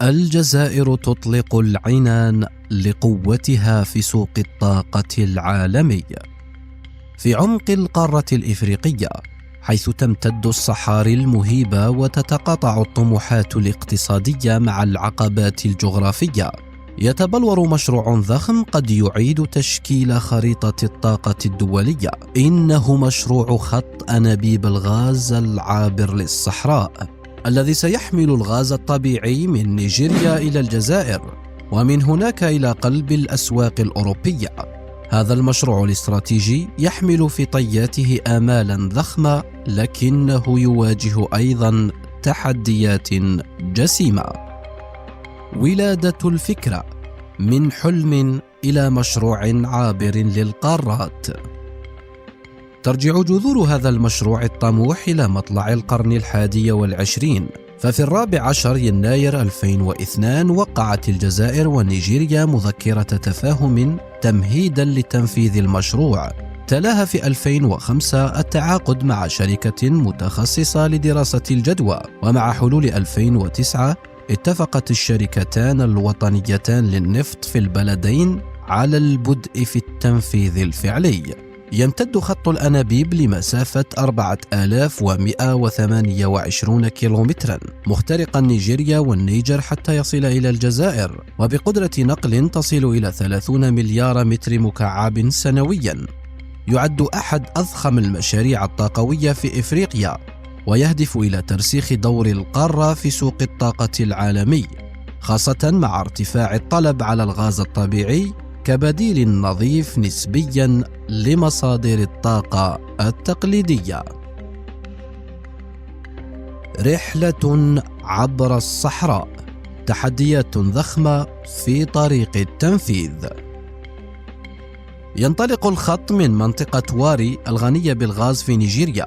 الجزائر تطلق العنان لقوتها في سوق الطاقة العالمي. في عمق القارة الإفريقية، حيث تمتد الصحاري المهيبة وتتقاطع الطموحات الاقتصادية مع العقبات الجغرافية، يتبلور مشروع ضخم قد يعيد تشكيل خريطة الطاقة الدولية. إنه مشروع خط أنابيب الغاز العابر للصحراء، الذي سيحمل الغاز الطبيعي من نيجيريا إلى الجزائر، ومن هناك إلى قلب الأسواق الأوروبية. هذا المشروع الاستراتيجي يحمل في طياته آمالا ضخمة، لكنه يواجه أيضا تحديات جسيمة. ولادة الفكرة من حلم إلى مشروع عابر للقارات. ترجع جذور هذا المشروع الطموح إلى مطلع القرن 21، ففي 14 يناير 2002 وقعت الجزائر ونيجيريا مذكرة تفاهم تمهيدا لتنفيذ المشروع. تلاها في 2005 التعاقد مع شركة متخصصة لدراسة الجدوى، ومع حلول 2009 اتفقت الشركتان الوطنيتان للنفط في البلدين على البدء في التنفيذ الفعلي. يمتد خط الأنابيب لمسافة 4128 كيلومترا، مخترقا نيجيريا والنيجر حتى يصل إلى الجزائر، وبقدرة نقل تصل إلى 30 مليار متر مكعب سنويا. يعد أحد أضخم المشاريع الطاقوية في إفريقيا، ويهدف إلى ترسيخ دور القارة في سوق الطاقة العالمي، خاصة مع ارتفاع الطلب على الغاز الطبيعي كبديل نظيف نسبيا لمصادر الطاقة التقليدية. رحلة عبر الصحراء، تحديات ضخمة في طريق التنفيذ. ينطلق الخط من منطقة واري الغنية بالغاز في نيجيريا،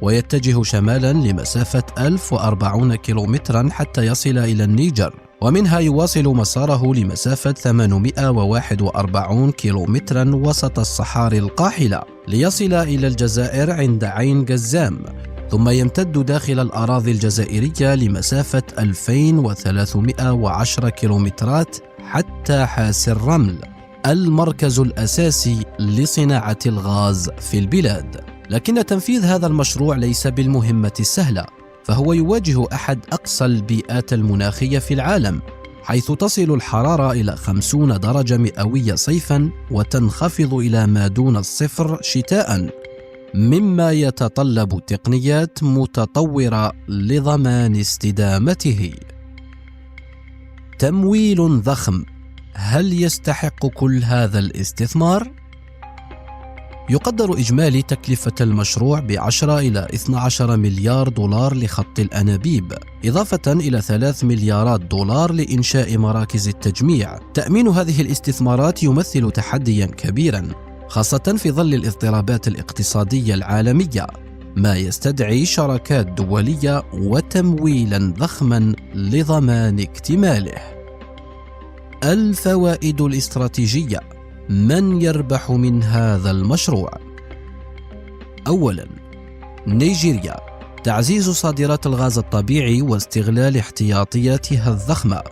ويتجه شمالا لمسافة 1040 كيلومترا حتى يصل إلى النيجر، ومنها يواصل مساره لمسافة 841 كيلومترا وسط الصحاري القاحلة ليصل إلى الجزائر عند عين جزام، ثم يمتد داخل الأراضي الجزائرية لمسافة 2310 كيلومترات حتى حاس الرمل، المركز الأساسي لصناعة الغاز في البلاد. لكن تنفيذ هذا المشروع ليس بالمهمة السهلة، فهو يواجه أحد أقصى البيئات المناخية في العالم، حيث تصل الحرارة إلى 50 درجة مئوية صيفاً وتنخفض إلى ما دون الصفر شتاءً، مما يتطلب تقنيات متطورة لضمان استدامته. تمويل ضخم، هل يستحق كل هذا الاستثمار؟ يقدر إجمالي تكلفة المشروع ب10 إلى 12 مليار دولار لخط الأنابيب، إضافة إلى 3 مليارات دولار لإنشاء مراكز التجميع. تأمين هذه الاستثمارات يمثل تحديا كبيرا، خاصة في ظل الاضطرابات الاقتصادية العالمية، ما يستدعي شراكات دولية وتمويلا ضخما لضمان اكتماله. الفوائد الاستراتيجية، من يربح من هذا المشروع؟ أولاً، نيجيريا، تعزيز صادرات الغاز الطبيعي واستغلال احتياطياتها الضخمة،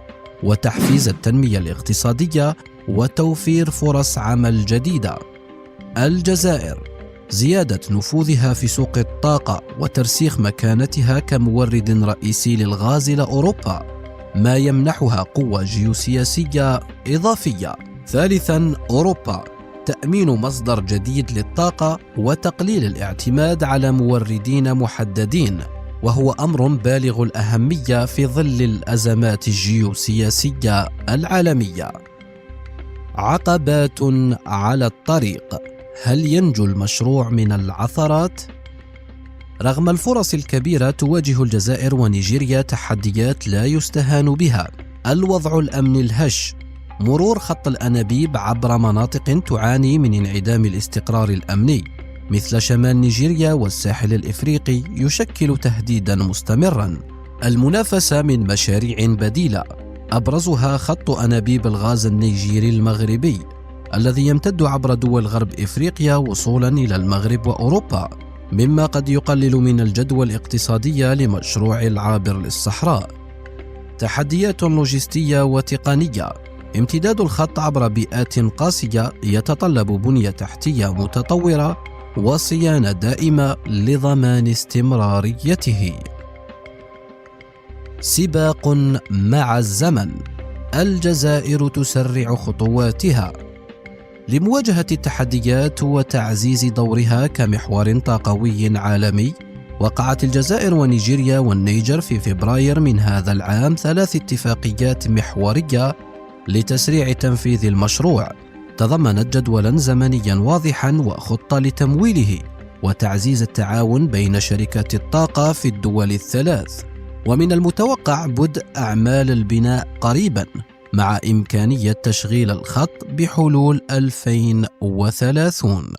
وتحفيز التنمية الاقتصادية وتوفير فرص عمل جديدة. الجزائر، زيادة نفوذها في سوق الطاقة وترسيخ مكانتها كمورد رئيسي للغاز لأوروبا، ما يمنحها قوة جيوسياسية إضافية. ثالثاً، أوروبا، تأمين مصدر جديد للطاقة وتقليل الاعتماد على موردين محددين، وهو أمر بالغ الأهمية في ظل الأزمات الجيوسياسية العالمية. عقبات على الطريق، هل ينجو المشروع من العثرات؟ رغم الفرص الكبيرة، تواجه الجزائر ونيجيريا تحديات لا يستهان بها. الوضع الأمني الهش، مرور خط الأنابيب عبر مناطق تعاني من انعدام الاستقرار الأمني مثل شمال نيجيريا والساحل الإفريقي يشكل تهديدا مستمرا. المنافسة من مشاريع بديلة، أبرزها خط أنابيب الغاز النيجيري المغربي الذي يمتد عبر دول غرب إفريقيا وصولا إلى المغرب وأوروبا، مما قد يقلل من الجدوى الاقتصادية لمشروع العابر للصحراء. تحديات لوجستية وتقنية. امتداد الخط عبر بيئات قاسية يتطلب بنية تحتية متطورة وصيانة دائمة لضمان استمراريته. سباق مع الزمن. الجزائر تسرع خطواتها. لمواجهة التحديات وتعزيز دورها كمحور طاقوي عالمي، وقعت الجزائر ونيجيريا والنيجر في فبراير من هذا العام 3 اتفاقيات محورية لتسريع تنفيذ المشروع، تضمنت جدولا زمنيا واضحا وخطة لتمويله وتعزيز التعاون بين شركات الطاقة في الدول الثلاث. ومن المتوقع بدء أعمال البناء قريبا، مع إمكانية تشغيل الخط بحلول 2030.